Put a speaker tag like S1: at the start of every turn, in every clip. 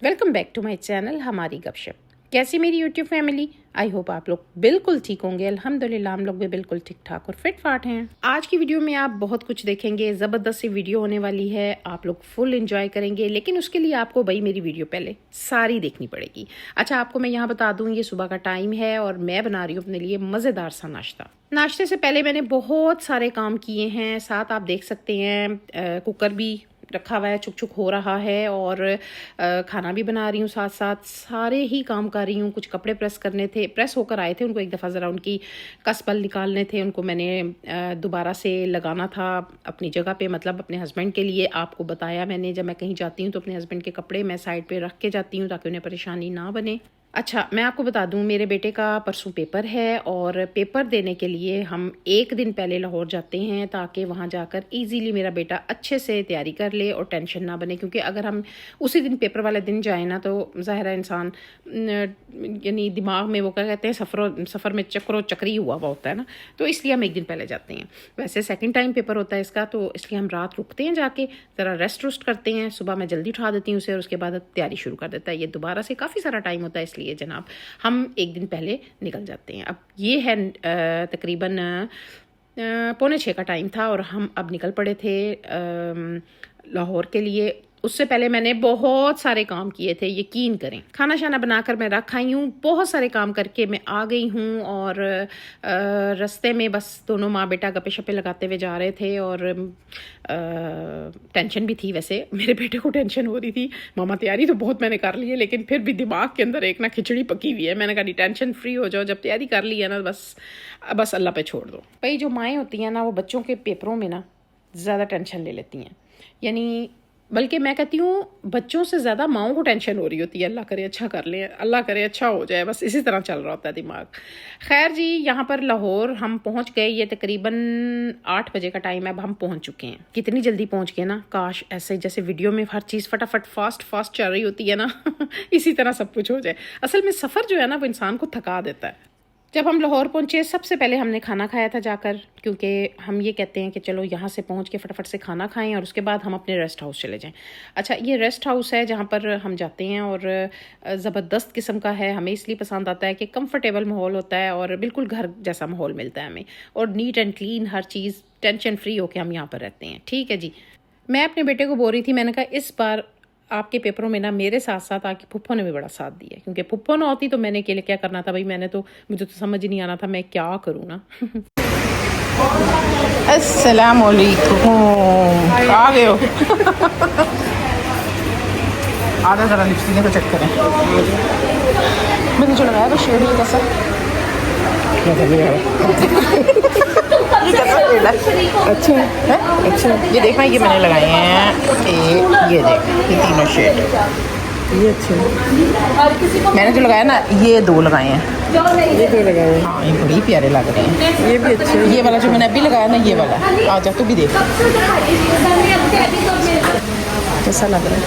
S1: Welcome back to my channel Hamari Gapshap. कैसी मेरी YouTube family? I hope आप लोग बिल्कुल ठीक होंगे। अल्हम्दुलिल्लाह हम लोग भी बिल्कुल ठीक ठाक और फिट फाट हैं। आज की वीडियो में आप बहुत कुछ देखेंगे, ज़बरदस्त सी वीडियो होने वाली है, आप लोग फुल एंजॉय करेंगे। लेकिन उसके लिए आपको भाई मेरी वीडियो पहले सारी देखनी पड़ेगी। अच्छा, आपको मैं यहाँ बता दूँ, ये सुबह का टाइम है और मैं बना रही हूँ अपने लिए मज़ेदार सा नाश्ता। नाश्ते से पहले मैंने बहुत सारे काम किए हैं, साथ आप देख सकते हैं कुकर भी रखा हुआ है, चुक चुक हो रहा है और खाना भी बना रही हूँ, साथ साथ सारे ही काम कर रही हूँ। कुछ कपड़े प्रेस करने थे, प्रेस होकर आए थे, उनको एक दफ़ा ज़रा उनकी कसपल निकालने थे, उनको मैंने दोबारा से लगाना था अपनी जगह पे। मतलब अपने हस्बैंड के लिए आपको बताया मैंने, जब मैं कहीं जाती हूँ तो अपने हस्बैंड के कपड़े मैं साइड पे रख के जाती हूँ ताकि उन्हें परेशानी ना बने। अच्छा, मैं आपको बता दूं, मेरे बेटे का परसों पेपर है और पेपर देने के लिए हम एक दिन पहले लाहौर जाते हैं ताकि वहां जाकर इजीली मेरा बेटा अच्छे से तैयारी कर ले और टेंशन ना बने। क्योंकि अगर हम उसी दिन पेपर वाले दिन जाए ना तो ज़ाहिर है इंसान यानी दिमाग में वो क्या कहते हैं सफ़र में चक्रो चक्री हुआ होता है ना, तो इसलिए हम एक दिन पहले जाते हैं। वैसे सेकेंड टाइम पेपर होता है इसका, तो इसलिए हम रात रुकते हैं, जाके ज़रा रेस्ट वेस्ट करते हैं। सुबह मैं जल्दी उठा देती हूँ उसे और उसके बाद तैयारी शुरू कर देता है। ये दोबारा से काफ़ी सारा टाइम होता है, इसलिए जनाब हम एक दिन पहले निकल जाते हैं। अब ये है तकरीबन 5:45 का टाइम था और हम अब निकल पड़े थे लाहौर के लिए। उससे पहले मैंने बहुत सारे काम किए थे, यकीन करें। खाना शाना बनाकर मैं रख आई हूँ, बहुत सारे काम करके मैं आ गई हूँ और रास्ते में बस दोनों माँ बेटा गप्पे शप्पे लगाते हुए जा रहे थे और टेंशन भी थी। वैसे मेरे बेटे को टेंशन हो रही थी, मामा तैयारी तो बहुत मैंने कर ली है लेकिन फिर भी दिमाग के अंदर एक ना खिचड़ी पकी हुई है। मैंने कहा टेंशन फ्री हो जाओ, जब तैयारी कर ली है ना बस अल्लाह पे छोड़ दो। भाई जो माएँ होती हैं ना, वो बच्चों के पेपरों में ना ज़्यादा टेंशन ले लेती हैं, यानी बल्कि मैं कहती हूँ बच्चों से ज़्यादा माओं को टेंशन हो रही होती है। अल्लाह करे अच्छा कर ले, अल्लाह करे अच्छा हो जाए, बस इसी तरह चल रहा होता है दिमाग। खैर जी, यहाँ पर लाहौर हम पहुँच गए। ये तकरीबन 8 बजे का टाइम है, अब हम पहुँच चुके हैं। कितनी जल्दी पहुँच गए ना, काश ऐसे जैसे वीडियो में हर चीज़ फटाफट फास्ट चल रही होती है ना इसी तरह सब कुछ हो जाए। असल में सफ़र जो है ना वो इंसान को थका देता है। जब हम लाहौर पहुँचे सबसे पहले हमने खाना खाया था जाकर, क्योंकि हम ये कहते हैं कि चलो यहाँ से पहुँच के फटाफट से खाना खाएं और उसके बाद हम अपने रेस्ट हाउस चले जाएं। अच्छा, ये रेस्ट हाउस है जहाँ पर हम जाते हैं और ज़बरदस्त किस्म का है। हमें इसलिए पसंद आता है कि कंफर्टेबल माहौल होता है और बिल्कुल घर जैसा माहौल मिलता है हमें, और neat and clean her cheese, tension free होकर हम यहाँ पर रहते हैं। ठीक है जी। मैं अपने बेटे को बोल रही थी, मैंने कहा इस बार आपके पेपरों में ना मेरे साथ साथ आपकी फुफ्फो ने भी बड़ा साथ दिया, क्योंकि फुफ्फो ना होती तो मैंने के लिए क्या करना था भाई। मुझे तो समझ ही नहीं आना था मैं क्या करूँ ना अस्सलाम वालेकुम, आ गए हो आधा ज़रा लिपस्टिक को चेक करें। मैंने जो लगाया तो शेड ही कैसा अच्छा है। अच्छा, ये देखना, ये मैंने लगाए हैं, ये देख, ये तीनों शेड, ये अच्छे। मैंने जो लगाया ना ये 2 लगाए हैं, ये 2 लगाए हैं। हाँ, ये बड़ी प्यारे लग रहे हैं, ये भी अच्छे। ये वाला जो मैंने अभी लगाया ना, ये वाला, आ जा तू भी देख कैसा लग रहा है।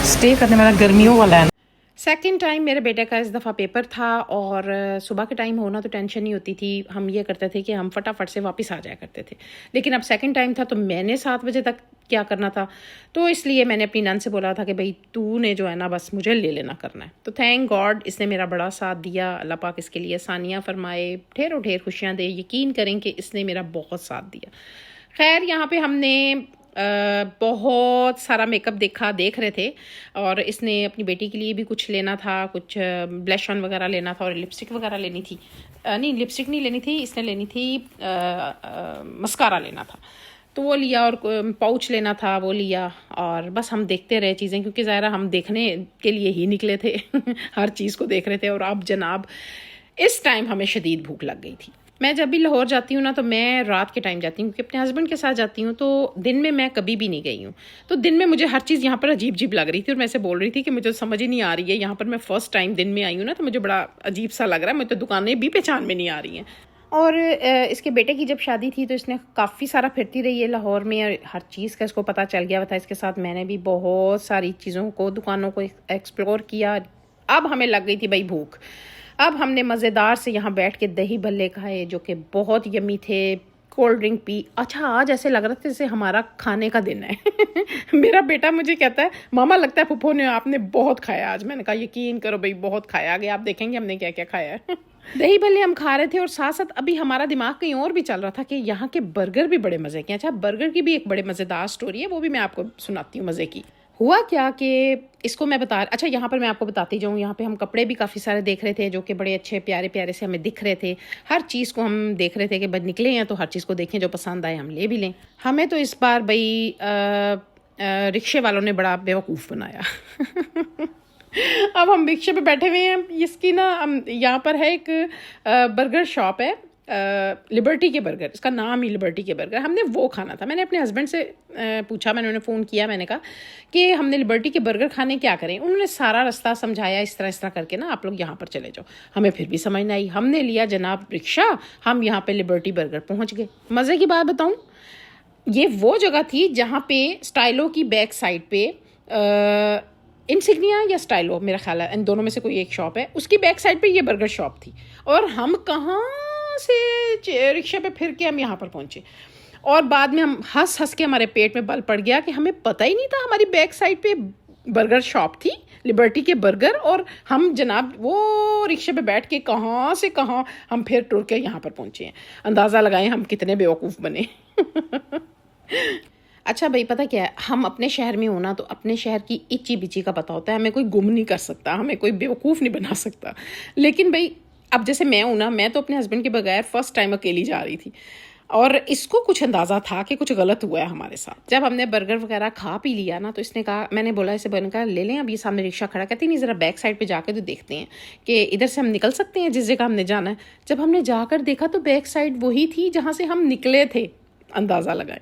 S1: स्टे करने वाला गर्मियों वाला है। सेकेंड टाइम मेरे बेटे का इस दफ़ा पेपर था और सुबह के टाइम होना तो टेंशन नहीं होती थी। हम ये करते थे कि हम फटाफट से वापस आ जाया करते थे, लेकिन अब सेकेंड टाइम था तो मैंने 7 बजे तक क्या करना था, तो इसलिए मैंने अपनी नन से बोला था कि भाई तूने जो है ना बस मुझे ले लेना करना है। तो थैंक गॉड इसने मेरा बड़ा साथ दिया। अल्लाह पाक इसके लिए आसानियाँ फरमाए, ढेरों ढेर खुशियाँ दे। यकीन करें कि इसने मेरा बहुत साथ दिया। खैर, यहाँ पे हमने बहुत सारा मेकअप देख रहे थे और इसने अपनी बेटी के लिए भी कुछ लेना था, कुछ ब्लश ऑन वगैरह लेना था और लिपस्टिक वगैरह लेनी थी। नहीं, लिपस्टिक नहीं लेनी थी, इसने लेनी थी मस्कारा लेना था, तो वो लिया, और पाउच लेना था वो लिया। और बस हम देखते रहे चीज़ें, क्योंकि ज़ाहिर हम देखने के लिए ही निकले थे हर चीज़ को देख रहे थे। और अब जनाब इस टाइम हमें शदीद भूख लग गई थी। मैं जब भी लाहौर जाती हूँ ना तो मैं रात के टाइम जाती हूँ, क्योंकि अपने हस्बैंड के साथ जाती हूँ, तो दिन में मैं कभी भी नहीं गई हूँ। तो दिन में मुझे हर चीज़ यहाँ पर अजीब अजीब लग रही थी और मैं ऐसे बोल रही थी कि मुझे समझ ही नहीं आ रही है। यहाँ पर मैं फ़र्स्ट टाइम दिन में आई हूँ ना, तो मुझे बड़ा अजीब सा लग रहा है, मुझे तो दुकानें भी पहचान में नहीं आ रही हैं। और इसके बेटे की जब शादी थी तो इसने काफ़ी सारा फिरती रही है लाहौर में, और हर चीज़ का इसको पता चल गया था। इसके साथ मैंने भी बहुत सारी चीज़ों को, दुकानों को एक्सप्लोर किया। अब हमें लग गई थी भाई भूख। अब हमने मज़ेदार से यहाँ बैठ के दही भल्ले खाए जो कि बहुत यमी थे। Cold drink P. अच्छा, आज ऐसे लग रहा था जैसे हमारा खाने का दिन है। मेरा बेटा मुझे कहता है, मामा लगता है फूफो ने आपने बहुत खाया आज। मैंने कहा यकीन करो भाई, बहुत खाया। आगे आप देखेंगे हमने क्या क्या खाया है। दही भल्ले हम खा रहे थे और साथ साथ अभी हमारा दिमाग कहीं और भी चल रहा था कि यहाँ के बर्गर भी बड़े मज़े के हैं। अच्छा, बर्गर की भी एक बड़े मज़ेदार स्टोरी है, वो भी मैं आपको सुनाती हूँ मज़े की। हुआ क्या कि इसको मैं अच्छा, यहाँ पर मैं आपको बताती जाऊँ। यहाँ पे हम कपड़े भी काफ़ी सारे देख रहे थे जो कि बड़े अच्छे प्यारे प्यारे से हमें दिख रहे थे। हर चीज़ को हम देख रहे थे कि बस निकले हैं तो हर चीज़ को देखें, जो पसंद आए हम ले भी लें। हमें तो इस बार भाई रिक्शे वालों ने बड़ा बेवकूफ़ बनाया। अब हम रिक्शे पे बैठे हुए हैं। इसकी ना यहाँ पर है एक बर्गर शॉप है, लिबर्टी के बर्गर, इसका नाम ही लिबर्टी के बर्गर। हमने वो खाना था। मैंने अपने हस्बैंड से पूछा, मैंने उन्हें फ़ोन किया, मैंने कहा कि हमने लिबर्टी के बर्गर खाने, क्या करें। उन्होंने सारा रास्ता समझाया, इस तरह करके ना आप लोग यहाँ पर चले जाओ। हमें फिर भी समझ नहीं आई। हमने लिया जनाब रिक्शा, हम यहाँ पे लिबर्टी बर्गर पहुँच गए। मज़े की बात बताऊँ, ये वो जगह थी जहाँ पे स्टाइलो की बैक साइड पे इंसिग्निया या स्टाइलो, मेरा ख्याल है इन दोनों में से कोई एक शॉप है, उसकी बैक साइड पे ये बर्गर शॉप थी। और हम कहाँ से रिक्शा पे फिर के हम यहाँ पर पहुँचे। और बाद में हम हंस हंस के हमारे पेट में बल पड़ गया कि हमें पता ही नहीं था हमारी बैक साइड पे बर्गर शॉप थी, लिबर्टी के बर्गर। और हम जनाब वो रिक्शे पे बैठ के कहाँ से कहाँ हम फिर टुर के यहाँ पर पहुँचे हैं। अंदाज़ा लगाएं हम कितने बेवकूफ़ बने। अच्छा भाई, पता क्या है, हम अपने शहर में होना तो अपने शहर की इच्ची बिची का पता होता है। हमें कोई गुम नहीं कर सकता, हमें कोई बेवकूफ़ नहीं बना सकता। लेकिन भाई अब जैसे मैं हूँ ना, मैं तो अपने हस्बैंड के बगैर फ़र्स्ट टाइम अकेली जा रही थी और इसको कुछ अंदाज़ा था कि कुछ गलत हुआ है हमारे साथ। जब हमने बर्गर वगैरह खा पी लिया ना, तो इसने कहा, मैंने बोला इसे, बन कहा ले लें, अब ये सामने रिक्शा खड़ा। कहती नहीं, ज़रा बैक साइड पे जाकर तो देखते हैं कि इधर से हम निकल सकते हैं जिस जगह हमने जाना है। जब हमने जाकर देखा तो बैक साइड वही थी जहाँ से हम निकले थे। अंदाज़ा लगाएं।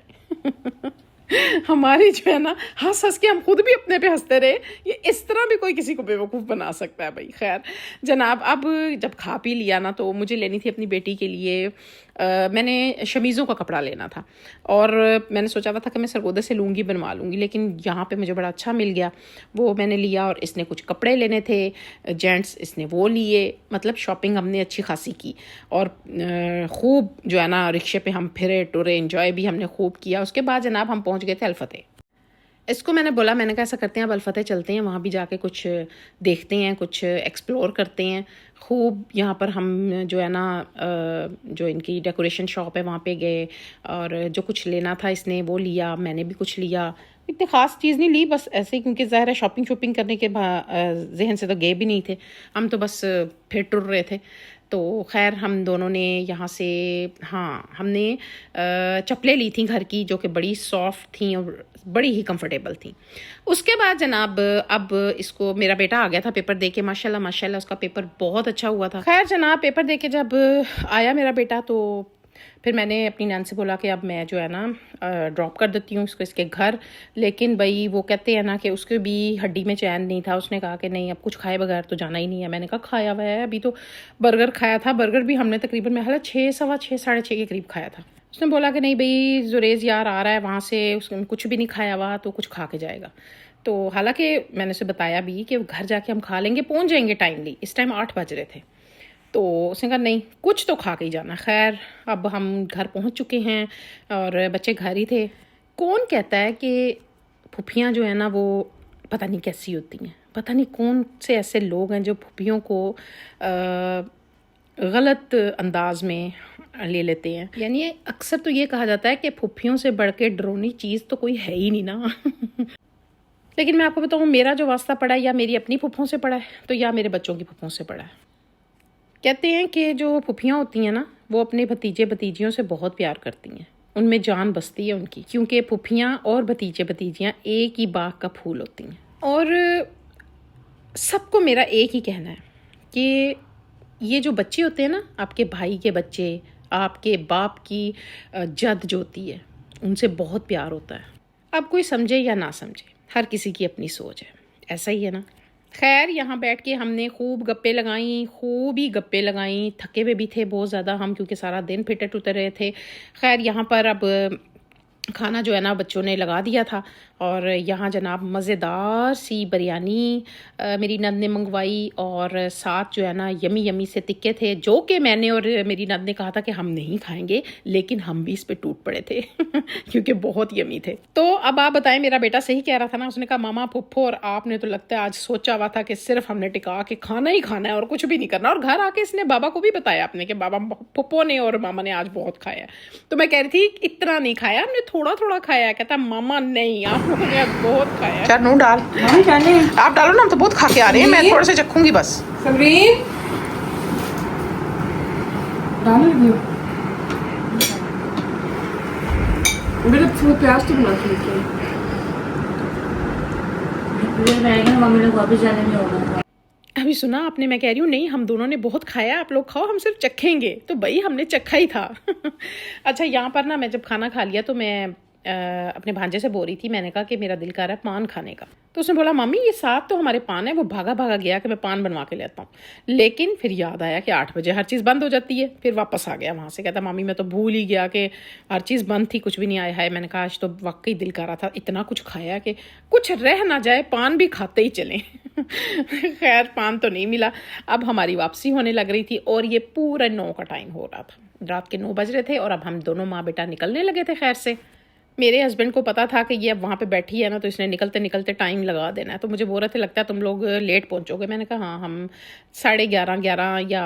S1: हमारी जो है ना, हंस हंस के हम खुद भी अपने पे हंसते रहे। ये इस तरह भी कोई किसी को बेवकूफ़ बना सकता है भाई। खैर जनाब, अब जब खा पी लिया ना, तो मुझे लेनी थी अपनी बेटी के लिए, मैंने शमीज़ों का कपड़ा लेना था और मैंने सोचा हुआ था कि मैं सरगोदा से लूँगी, बनवा लूँगी। लेकिन यहाँ पे मुझे बड़ा अच्छा मिल गया, वो मैंने लिया। और इसने कुछ कपड़े लेने थे जेंट्स, इसने वो लिए। मतलब शॉपिंग हमने अच्छी खासी की और खूब जो है ना रिक्शे पे हम फिरे टुरे, एंजॉय भी हमने खूब किया। उसके बाद जनाब हम पहुँच गए थे अल-फतेह। इसको मैंने बोला, मैंने कहा ऐसा करते हैं अब अल-फतेह चलते हैं, वहाँ भी जाके कुछ देखते हैं, कुछ एक्सप्लोर करते हैं खूब। यहाँ पर हम जो है ना जो इनकी डेकोरेशन शॉप है वहाँ पे गए और जो कुछ लेना था इसने वो लिया, मैंने भी कुछ लिया। इतनी ख़ास चीज़ नहीं ली, बस ऐसे ही, क्योंकि ज़ाहिर है शॉपिंग करने के जहन से तो गए भी नहीं थे हम, तो बस फिर टुर रहे थे। तो खैर हम दोनों ने यहाँ से, हाँ, हमने चप्पलें ली थी घर की जो कि बड़ी सॉफ्ट थी और बड़ी ही कंफर्टेबल थी। उसके बाद जनाब अब इसको, मेरा बेटा आ गया था पेपर दे के, माशाल्लाह माशाल्लाह उसका पेपर बहुत अच्छा हुआ था। खैर जनाब पेपर दे के जब आया मेरा बेटा, तो फिर मैंने अपनी नैन से बोला कि अब मैं जो है ना ड्रॉप कर देती हूँ इसको इसके घर। लेकिन भाई वो कहते हैं ना कि उसके भी हड्डी में चैन नहीं था। उसने कहा कि नहीं, अब कुछ खाए बगैर तो जाना ही नहीं है। मैंने कहा खाया हुआ है, अभी तो बर्गर खाया था। बर्गर भी हमने तकरीबन में 6, सवा 6, साढ़े 6 के करीब खाया था। उसने बोला कि नहीं भाई, जुरेज़ यार आ रहा है वहाँ से, उसने कुछ भी नहीं खाया हुआ तो कुछ खा के जाएगा। तो हालांकि मैंने उसे बताया भी कि घर जाके हम खा लेंगे, पहुँच जाएंगे टाइमली। इस टाइम 8 बज रहे थे। तो उसने कहा नहीं, कुछ तो खा के ही जाना। खैर अब हम घर पहुंच चुके हैं और बच्चे घर ही थे। कौन कहता है कि फुफियाँ जो है ना वो पता नहीं कैसी होती हैं, पता नहीं कौन से ऐसे लोग हैं जो फुफियों को गलत अंदाज में ले लेते हैं। यानी अक्सर तो ये कहा जाता है कि फुफियों से बढ़ के डरोनी चीज़ तो कोई है ही नहीं ना। लेकिन मैं आपको बताऊँ, मेरा जो वास्ता पड़ा है या मेरी अपनी फुफों से पड़ा है, तो या मेरे बच्चों की फुफों से पड़ा है। कहते हैं कि जो फुफियाँ होती हैं ना, वो अपने भतीजे भतीजियों से बहुत प्यार करती हैं, उनमें जान बसती है उनकी, क्योंकि फुफियाँ और भतीजे भतीजियाँ एक ही बाग का फूल होती हैं। और सबको मेरा एक ही कहना है कि ये जो बच्चे होते हैं ना, आपके भाई के बच्चे, आपके बाप की जद जो होती है, उनसे बहुत प्यार होता है। अब कोई समझे या ना समझे, हर किसी की अपनी सोच है, ऐसा ही है ना। खैर यहाँ बैठ के हमने खूब गप्पे लगाई, खूब ही गप्पे लगाई। थके हुए भी थे बहुत ज़्यादा हम, क्योंकि सारा दिन फिटे टुटे रहे थे। खैर यहाँ पर अब खाना जो है ना बच्चों ने लगा दिया था। और यहाँ जनाब मज़ेदार सी बिरयानी मेरी नंद ने मंगवाई, और साथ जो है ना यमी यमी से टिक्के थे, जो कि मैंने और मेरी नंद ने कहा था कि हम नहीं खाएंगे, लेकिन हम भी इस पे टूट पड़े थे क्योंकि बहुत यमी थे। तो अब आप बताएं, मेरा बेटा सही कह रहा था ना, उसने कहा मामा पुप्पो और आपने तो लगता है आज सोचा हुआ था कि सिर्फ हमने टिका के खाना ही खाना है और कुछ भी नहीं करना। और घर आके इसने बाबा को भी बताया अपने कि बाबा पुप्पो ने और मामा ने आज बहुत खाया। तो मैं कह रही थी इतना नहीं खाया हमने, थोड़ा थोड़ा खाया। कहता मामा नहीं, आप लोगों ने बहुत खाया। चार नून डाल, आप डालो ना, हम तो बहुत खा के आ रहे हैं, मैं थोड़ा सा चखूंगी बस।
S2: सबरीन डाल दियो मेरे थोड़ा प्याज तो बना के मम्मी लोग वापस जाने में होगा।
S1: अभी सुना आपने, मैं कह रही हूँ नहीं, हम दोनों ने बहुत खाया, आप लोग खाओ, हम सिर्फ चखेंगे। तो भाई हमने चखा ही था अच्छा, यहाँ पर ना मैं जब खाना खा लिया तो मैं अपने भांजे से बोल रही थी, मैंने कहा कि मेरा दिल कर रहा है पान खाने का। तो उसने बोला मम्मी ये साथ तो हमारे पान है। वो भागा भागा गया कि मैं पान बनवा के लेता हूँ, लेकिन फिर याद आया कि 8 बजे हर चीज़ बंद हो जाती है। फिर वापस आ गया वहाँ से, कहता मम्मी मैं तो भूल ही गया कि हर चीज़ बंद थी, कुछ भी नहीं आया है। मैंने कहा आज तो वाकई दिल कर रहा था, इतना कुछ खाया कि कुछ रह ना जाए, पान भी खाते ही चलें खैर पान तो नहीं मिला। अब हमारी वापसी होने लग रही थी और ये पूरा 9 का टाइम हो रहा था, रात के 9 बज रहे थे और अब हम दोनों माँ बेटा निकलने लगे थे। खैर से मेरे हस्बैंड को पता था कि ये अब वहाँ पे बैठी है ना, तो इसने निकलते निकलते टाइम लगा देना है। तो मुझे बोल रहे थे लगता है तुम लोग लेट पहुँचोगे। मैंने कहा हाँ, हम 11:30 या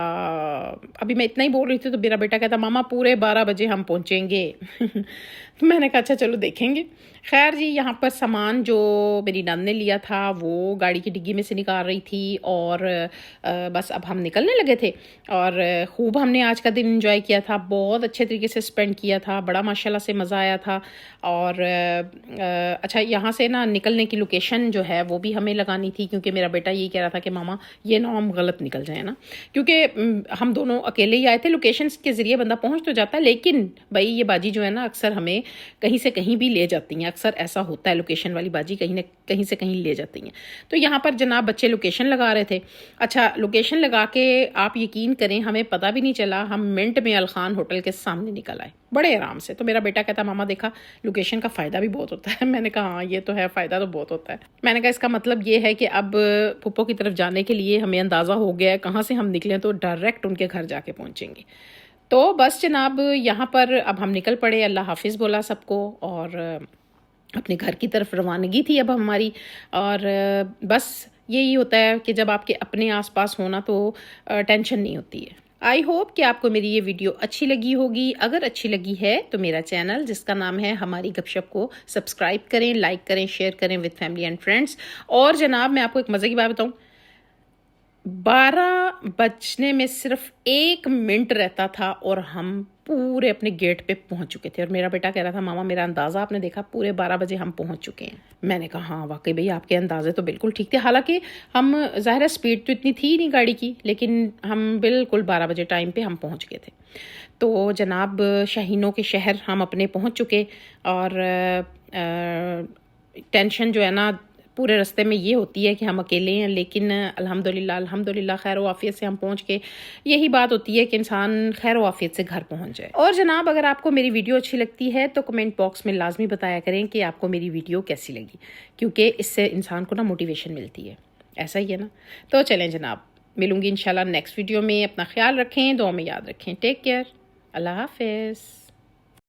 S1: अभी मैं इतना ही बोल रही थी तो मेरा बेटा कहता मामा पूरे 12 बजे हम पहुँचेंगे तो मैंने कहा अच्छा चलो देखेंगे। खैर जी, यहाँ पर सामान जो मेरी नंद ने लिया था वो गाड़ी की डिग्गी में से निकाल रही थी और बस अब हम निकलने लगे थे। और खूब हमने आज का दिन एंजॉय किया था, बहुत अच्छे तरीके से स्पेंड किया था, बड़ा माशाल्लाह से मज़ा आया था। और अच्छा, यहाँ से ना निकलने की लोकेशन जो है वो भी हमें लगानी थी, क्योंकि मेरा बेटा यही कह रहा था कि मामा ये ना हम गलत निकल जाए ना, क्योंकि हम दोनों अकेले ही आए थे। लोकेशन के ज़रिए बंदा पहुँच तो जाता है, लेकिन भाई ये बाजी जो है ना अक्सर हमें कहीं से कहीं भी ले जाती हैं। अक्सर ऐसा होता है, लोकेशन वाली बाजी कहीं न कहीं से कहीं ले जाती हैं। तो यहाँ पर जनाब बच्चे लोकेशन लगा रहे थे। अच्छा, लोकेशन लगा के आप यकीन करें हमें पता भी नहीं चला, हम मिनट में अलखान होटल के सामने निकल आए बड़े आराम से। तो मेरा बेटा कहता मामा देखा लोकेशन का फ़ायदा भी बहुत होता है। मैंने कहा हाँ ये तो है, फ़ायदा तो बहुत होता है। मैंने कहा इसका मतलब ये है कि अब पुप्पो की तरफ जाने के लिए हमें अंदाज़ा हो गया है कहाँ से हम निकलें तो डायरेक्ट उनके घर जाके पहुँचेंगे। तो बस जनाब यहाँ पर अब हम निकल पड़े, अल्लाह हाफिज़ बोला सबको और अपने घर की तरफ रवानगी थी अब हमारी। और बस यही होता है कि जब आपके अपने आसपास होना तो टेंशन नहीं होती है। आई होप कि आपको मेरी ये वीडियो अच्छी लगी होगी। अगर अच्छी लगी है तो मेरा चैनल जिसका नाम है हमारी गपशप को सब्सक्राइब करें, लाइक करें, शेयर करें विद फैमिली एंड फ्रेंड्स। और जनाब मैं आपको एक मज़े की बात बताऊँ, 12 बजने में सिर्फ 1 मिनट रहता था और हम पूरे अपने गेट पे पहुंच चुके थे। और मेरा बेटा कह रहा था मामा मेरा अंदाज़ा आपने देखा, पूरे 12 बजे हम पहुंच चुके हैं। मैंने कहा हाँ वाकई भाई आपके अंदाजे तो बिल्कुल ठीक थे। हालांकि हम ज़ाहिर है स्पीड तो इतनी थी नहीं गाड़ी की, लेकिन हम बिल्कुल 12 बजे टाइम पे हम पहुंच गए थे। तो जनाब शाहीनों के शहर हम अपने पहुंच चुके। और टेंशन जो है ना पूरे रास्ते में ये होती है कि हम अकेले हैं, लेकिन अल्हम्दुलिल्लाह खैर वाफियत से हम पहुंच के, यही बात होती है कि इंसान खैर वाफियत से घर पहुंच जाए। और जनाब अगर आपको मेरी वीडियो अच्छी लगती है तो कमेंट बॉक्स में लाजमी बताया करें कि आपको मेरी वीडियो कैसी लगी, क्योंकि इससे इंसान को ना मोटिवेशन मिलती है, ऐसा ही है ना। तो चलें जनाब, मिलूंगी इंशाल्लाह नेक्स्ट वीडियो में। अपना ख्याल रखें, दुआ में याद रखें। टेक केयर, अल्लाह हाफिज़।